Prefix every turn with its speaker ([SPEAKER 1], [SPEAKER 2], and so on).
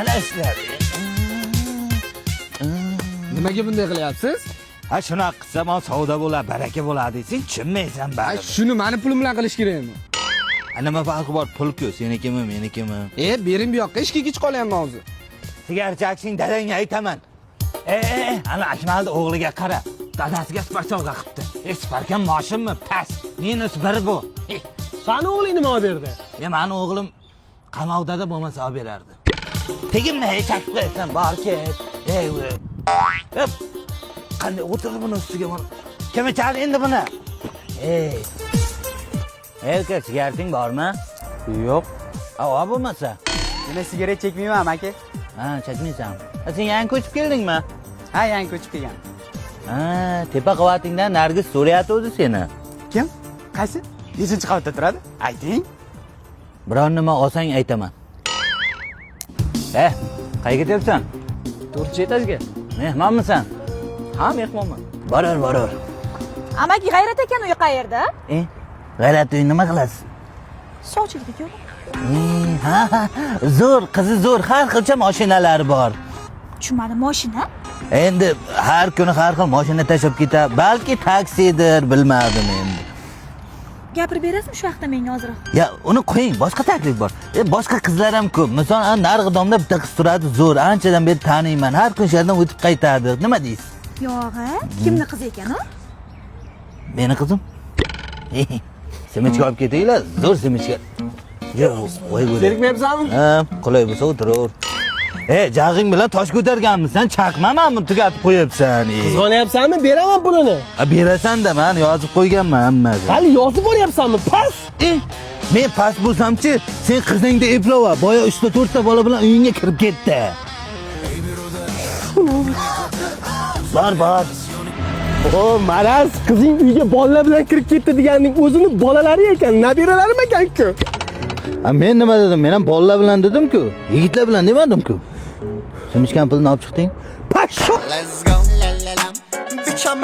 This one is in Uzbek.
[SPEAKER 1] ana ishlar.
[SPEAKER 2] Nimaga bunday qilyapsiz?
[SPEAKER 1] Ha, shunaqa qilsam, savdo bo'ladi, baraka bo'ladi desang, tushunmaysan baribir.
[SPEAKER 2] Shuni meni pulim bilan qilish kerakmi?
[SPEAKER 1] Nima farqi bor? Pul-ku, senikimi, menikimi?
[SPEAKER 2] Bering bu yoqqa, ishga kech qolyapman hozir.
[SPEAKER 1] Sigara chekishing dadangga aytaman. Ana Akmalni o'g'liga qara. Dadasiga sparchovga qilibdi. Sparkan moshinmi? Pas. Minus 1 bu.
[SPEAKER 3] Sani o'g'ling nima berdi?
[SPEAKER 1] Meni o'g'lim qamoqda bo'lmasa olib berardi. Tegimni hechak qo'ysan, bor ket. Hop. Qanday o'tirib buni ustiga mana. Kim ichadi endi buni? Aka, sigareting bormi?
[SPEAKER 4] Yo'q.
[SPEAKER 1] Ava bo'lmasa.
[SPEAKER 4] Men sigaret chekmayman, aka.
[SPEAKER 1] Ha, chekmaysan. Sen yangi ko'chib keldingmi?
[SPEAKER 4] Ha, yangi ko'chib kelgan.
[SPEAKER 1] Ha, tepa qavatingdan Nargis so'rayapti o'zi seni.
[SPEAKER 4] Kim? Qaysi? Nechinchi qavatda turadi? Ayting.
[SPEAKER 1] Biron nima olsang aytaman. Qayerga ketyapsan?
[SPEAKER 3] 4-etajga.
[SPEAKER 1] Mehmonmisan?
[SPEAKER 3] Ha, mehmonman.
[SPEAKER 1] Borur.
[SPEAKER 5] Amaki G'ayrat ekan uy qayerda?
[SPEAKER 1] G'ayrat uy nima qilasiz?
[SPEAKER 5] Sovchilik yo'q.
[SPEAKER 1] Zo'r, qizi zo'r, har xilcha mashinalari bor.
[SPEAKER 5] Tushunmadim, mashina?
[SPEAKER 1] Endi har kuni har xil mashina tashib ketadi. Balki taksidir, bilmadim endi.
[SPEAKER 5] Gapirib berasizmi shu vaqtda menga hozir?
[SPEAKER 1] Ya, uni qo'ying, boshqa taklif bor. Boshqa qizlar ham ko'p. Masalan, Narg'idomda bitta qiz turadi, zo'r, anchadan beri taniyman. Har kun shu yerdan o'tib qaytadi. Nima deysiz?
[SPEAKER 5] Yo'q, kimni qizi ekan u?
[SPEAKER 1] Meni qizim. Semichga olib ketinglar, zo'r semichga. Yo'q, qo'y bo'ling.
[SPEAKER 3] Zerikmayapsanmi?
[SPEAKER 1] Ha, qulay bo'lsa o'tiraver. Jag'ing bilan tosh ko'targanmisan, chaqmamanmi tugatib qo'yibsan.
[SPEAKER 3] Qizg'onyapsanmi? Beraman pulini.
[SPEAKER 1] Berasan-da, men yozib qo'yganman hammasini.
[SPEAKER 3] Hali yozib olyapsanmi? Pas.
[SPEAKER 1] Men pas bo'lsam-chi, sen qizingda eplova, boya 3-4 ta bola bilan uyingga kirib ketdi. Bor.
[SPEAKER 3] Maraz, qizing uyga bolalar bilan kirib ketdi deganning o'zini bolalari ekan, nabiralarim ekan-ku.
[SPEAKER 1] Men nima dedim? Men ham bolalar bilan dedim-ku. Yigitlar bilan demadim-ku. Sen ishkan pulni olib chiqding?
[SPEAKER 3] Pasho.
[SPEAKER 6] Let's go, la la la. Bitch, I'm